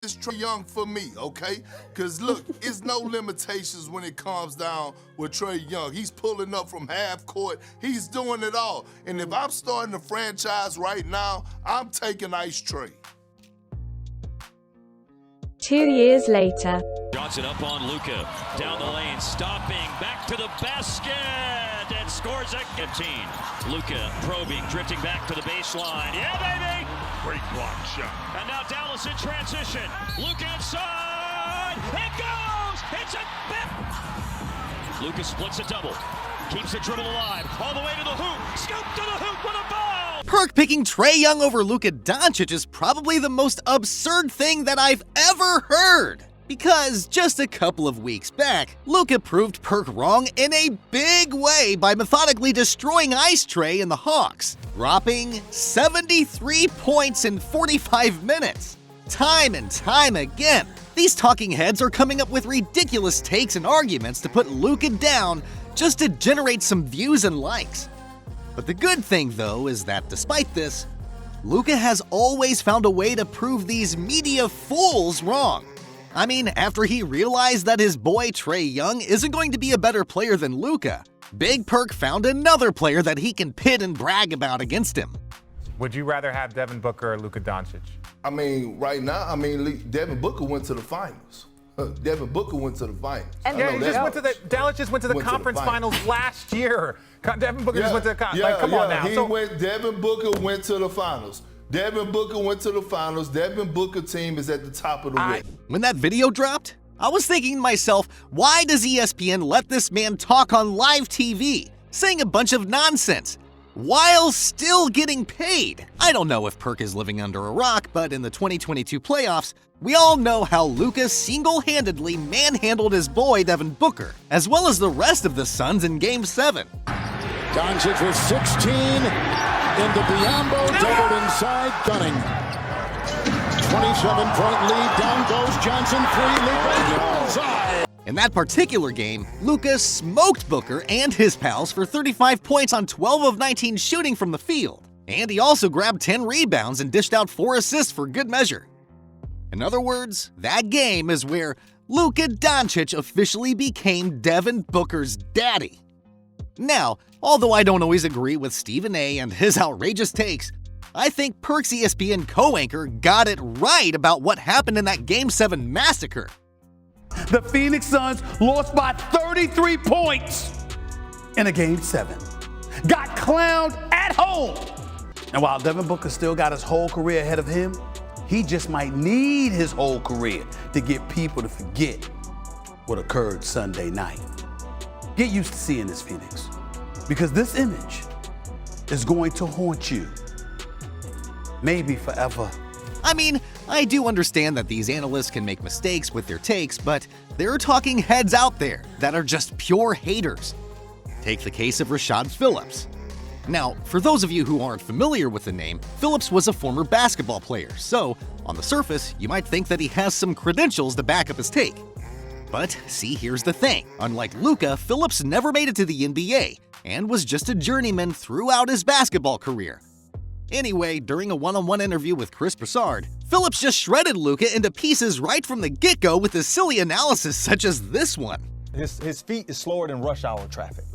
It's Trey Young for me, okay? Because look, it's no limitations when it comes down with Trey Young. He's pulling up from half court. He's doing it all. And if I'm starting a franchise right now, I'm taking Ice Trey. 2 years later. Johnson up on Luka, down the lane, stopping, back to the basket, and scores at 15. Luka probing, drifting back to the baseline. Yeah, baby! Great block shot. And now Dallas in transition. Luka inside. It goes! It's a bit! Luka splits a double. Keeps the dribble alive. All the way to the hoop. Scoop to the hoop with a ball! Perk picking Trey Young over Luka Doncic is probably the most absurd thing that I've ever heard. Because just a couple of weeks back, Luka proved Perk wrong in a big way by methodically destroying Ice Trey and the Hawks, dropping 73 points in 45 minutes. Time and time again, these talking heads are coming up with ridiculous takes and arguments to put Luka down just to generate some views and likes. But the good thing, though, is that despite this, Luka has always found a way to prove these media fools wrong. I mean, after he realized that his boy Trey Young isn't going to be a better player than Luka, Big Perk found another player that he can pit and brag about against him. Would you rather have Devin Booker or Luka Doncic? I mean, right now, Devin Booker went to the finals. Devin Booker went to the finals. And Dallas just went to the conference finals last year. Devin Booker just went to the conference. Come on now. Devin Booker went to the finals. Devin Booker went to the finals. Devin Booker team is at the top of the list. When that video dropped, I was thinking to myself, why does ESPN let this man talk on live TV, saying a bunch of nonsense, while still getting paid? I don't know if Perk is living under a rock, but in the 2022 playoffs, we all know how Luka single-handedly manhandled his boy Devin Booker, as well as the rest of the Suns in Game 7. Doncic with 16. Into Biombo, doubled inside, Gunning. 27-point lead, down goes Johnson, 3, Luka, bullseye. In that particular game, Luka smoked Booker and his pals for 35 points on 12 of 19 shooting from the field. And he also grabbed 10 rebounds and dished out 4 assists for good measure. In other words, that game is where Luka Doncic officially became Devin Booker's daddy. Now, although I don't always agree with Stephen A. and his outrageous takes, I think Perk's ESPN co-anchor got it right about what happened in that Game 7 massacre. The Phoenix Suns lost by 33 points in a Game 7. Got clowned at home. And while Devin Booker still got his whole career ahead of him, he just might need his whole career to get people to forget what occurred Sunday night. Get used to seeing this, Phoenix, because this image is going to haunt you, maybe forever. I mean, I do understand that these analysts can make mistakes with their takes, but there are talking heads out there that are just pure haters. Take the case of Rashad Phillips. Now, for those of you who aren't familiar with the name, Phillips was a former basketball player, so on the surface, you might think that he has some credentials to back up his take. But see, here's the thing. Unlike Luka, Phillips never made it to the NBA and was just a journeyman throughout his basketball career. Anyway, during a one-on-one interview with Chris Broussard, Phillips just shredded Luka into pieces right from the get-go with a silly analysis such as this one. His feet is slower than rush hour traffic,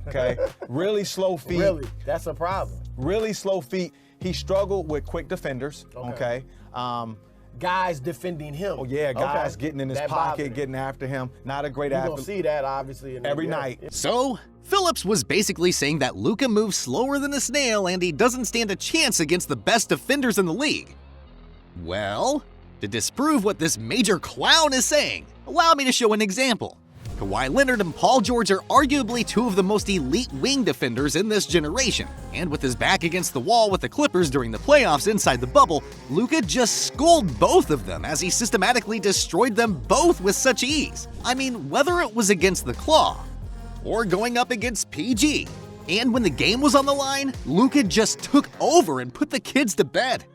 okay? Really slow feet. Really? That's a problem. Really slow feet. He struggled with quick defenders, okay? Guys defending him. Oh, yeah, guys getting in his pocket, getting after him. Not a great athlete. You're going to see that, obviously. Every night. So, Phillips was basically saying that Luka moves slower than a snail and he doesn't stand a chance against the best defenders in the league. Well, to disprove what this major clown is saying, allow me to show an example. Kawhi Leonard and Paul George are arguably two of the most elite wing defenders in this generation, and with his back against the wall with the Clippers during the playoffs inside the bubble, Luka just schooled both of them as he systematically destroyed them both with such ease. I mean, whether it was against the Claw or going up against PG. And when the game was on the line, Luka just took over and put the kids to bed.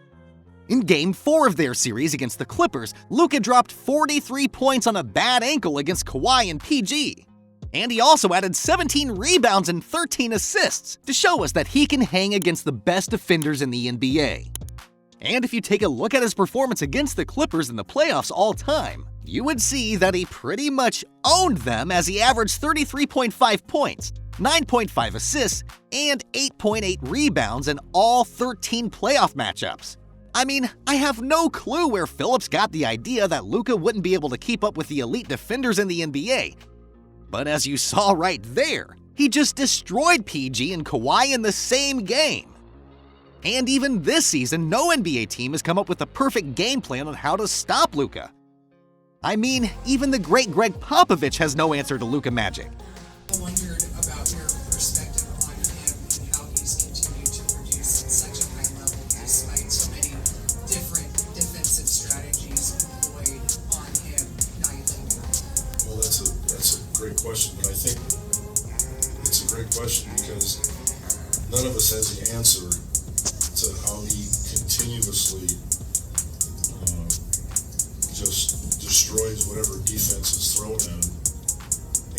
In Game 4 of their series against the Clippers, Luka dropped 43 points on a bad ankle against Kawhi and PG. And he also added 17 rebounds and 13 assists to show us that he can hang against the best defenders in the NBA. And if you take a look at his performance against the Clippers in the playoffs all time, you would see that he pretty much owned them as he averaged 33.5 points, 9.5 assists, and 8.8 rebounds in all 13 playoff matchups. I mean, I have no clue where Phillips got the idea that Luka wouldn't be able to keep up with the elite defenders in the NBA. But as you saw right there, he just destroyed PG and Kawhi in the same game. And even this season, no NBA team has come up with a perfect game plan on how to stop Luka. I mean, even the great Greg Popovich has no answer to Luka magic. I wondered about your perspective on him and how he's continued to produce at such a high level despite so many different defensive strategies employed on him nightly. Well, that's a great question, but I think it's a great question because none of us has the answer to how he continuously just destroys whatever defense is thrown at him.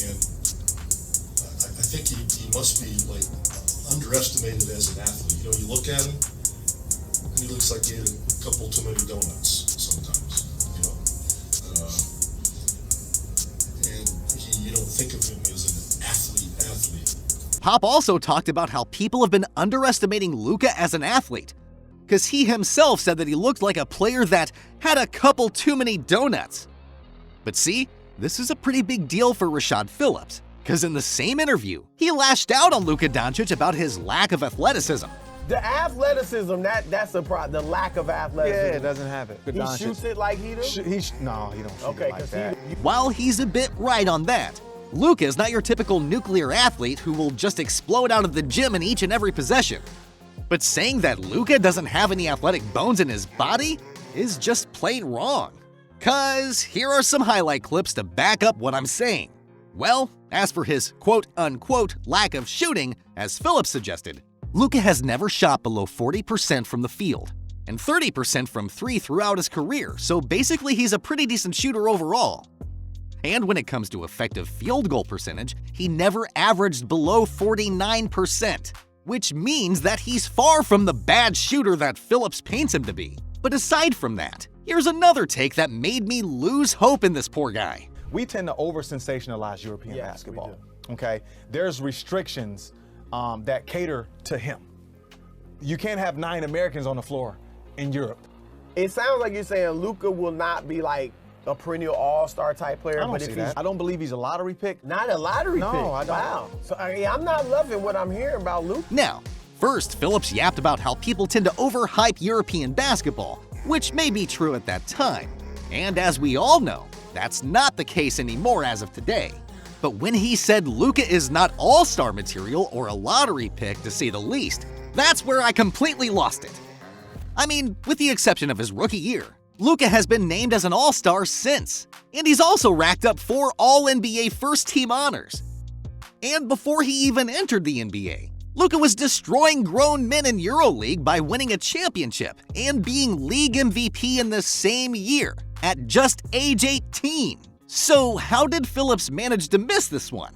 And I think he must be like underestimated as an athlete. You know, you look at him and he looks like he ate a couple too many donuts sometimes, you know. And you don't think of him as an athlete. Pop also talked about how people have been underestimating Luka as an athlete, because he himself said that he looked like a player that had a couple too many donuts. But see, this is a pretty big deal for Rashad Phillips, because in the same interview, he lashed out on Luka Doncic about his lack of athleticism. The athleticism, that's a problem. The lack of athleticism. Yeah, it doesn't have it. He shoots it like he do? No, he don't shoot it like that. While he's a bit right on that, Luka is not your typical nuclear athlete who will just explode out of the gym in each and every possession. But saying that Luka doesn't have any athletic bones in his body is just plain wrong. 'Cause here are some highlight clips to back up what I'm saying. Well, as for his quote-unquote lack of shooting, as Phillips suggested, Luka has never shot below 40% from the field, and 30% from three throughout his career, so basically he's a pretty decent shooter overall. And when it comes to effective field goal percentage, he never averaged below 49%, which means that he's far from the bad shooter that Phillips paints him to be. But aside from that, here's another take that made me lose hope in this poor guy. We tend to over-sensationalize European basketball, okay? There's restrictions that cater to him. You can't have 9 Americans on the floor in Europe. It sounds like you're saying Luka will not be like a perennial all-star type player. I don't see that. I don't believe he's a lottery pick. Not a lottery pick? No, I don't. Wow. So I'm not loving what I'm hearing about Luka. Now, first, Phillips yapped about how people tend to overhype European basketball, which may be true at that time. And as we all know, that's not the case anymore as of today. But when he said Luka is not all-star material or a lottery pick to say the least, that's where I completely lost it. I mean, with the exception of his rookie year, Luka has been named as an all-star since, and he's also racked up 4 All-NBA first-team honors. And before he even entered the NBA, Luka was destroying grown men in EuroLeague by winning a championship and being league MVP in the same year, at just age 18. So how did Phillips manage to miss this one?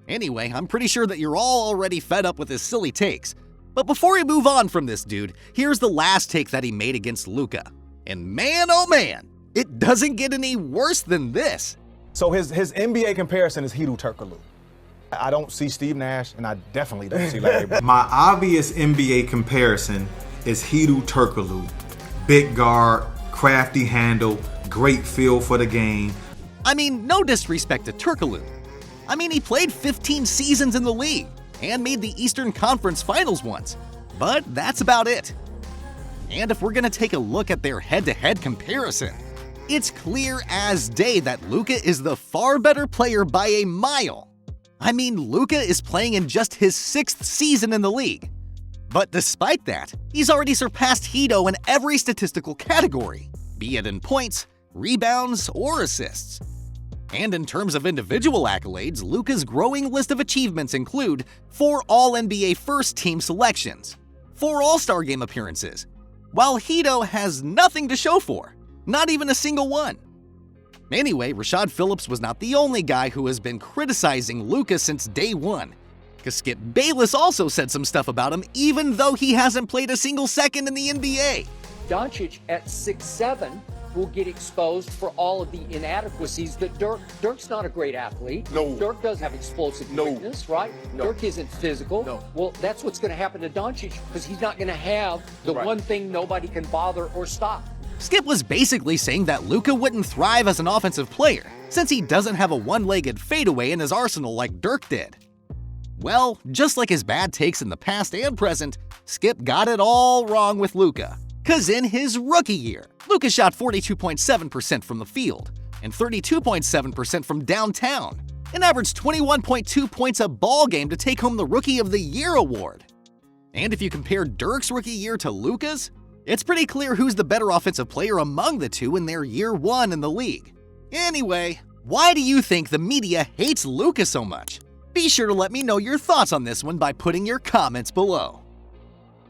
Anyway, I'm pretty sure that you're all already fed up with his silly takes. But before we move on from this dude, here's the last take that he made against Luka. And man, oh man, it doesn't get any worse than this. So his NBA comparison is Hedo Turkoglu. I don't see Steve Nash, and I definitely don't see Larry Bird. My obvious NBA comparison is Hedo Turkoglu. Big guard, crafty handle, great feel for the game. I mean, no disrespect to Turkoglu. I mean, he played 15 seasons in the league and made the Eastern Conference Finals once, but that's about it. And if we're gonna take a look at their head-to-head comparison, it's clear as day that Luka is the far better player by a mile. I mean, Luka is playing in just his 6th season in the league. But despite that, he's already surpassed Hedo in every statistical category, be it in points, rebounds, or assists. And in terms of individual accolades, Luka's growing list of achievements include 4 All-NBA first-team selections, 4 All-Star Game appearances, while Hedo has nothing to show for, not even a single one. Anyway, Rashad Phillips was not the only guy who has been criticizing Luka since day one, because Skip Bayless also said some stuff about him even though he hasn't played a single second in the NBA. Doncic at 6'7" will get exposed for all of the inadequacies that Dirk's not a great athlete. No. Dirk does have explosive quickness, right? No. Dirk isn't physical. No. Well, that's what's going to happen to Doncic because he's not going to have the one thing nobody can bother or stop. Skip was basically saying that Luka wouldn't thrive as an offensive player since he doesn't have a one-legged fadeaway in his arsenal like Dirk did. Well, just like his bad takes in the past and present, Skip got it all wrong with Luka. Cause in his rookie year, Luka shot 42.7% from the field and 32.7% from downtown and averaged 21.2 points a ball game to take home the Rookie of the Year award. And if you compare Dirk's rookie year to Luka's, it's pretty clear who's the better offensive player among the two in their year one in the league. Anyway, why do you think the media hates Luka so much? Be sure to let me know your thoughts on this one by putting your comments below.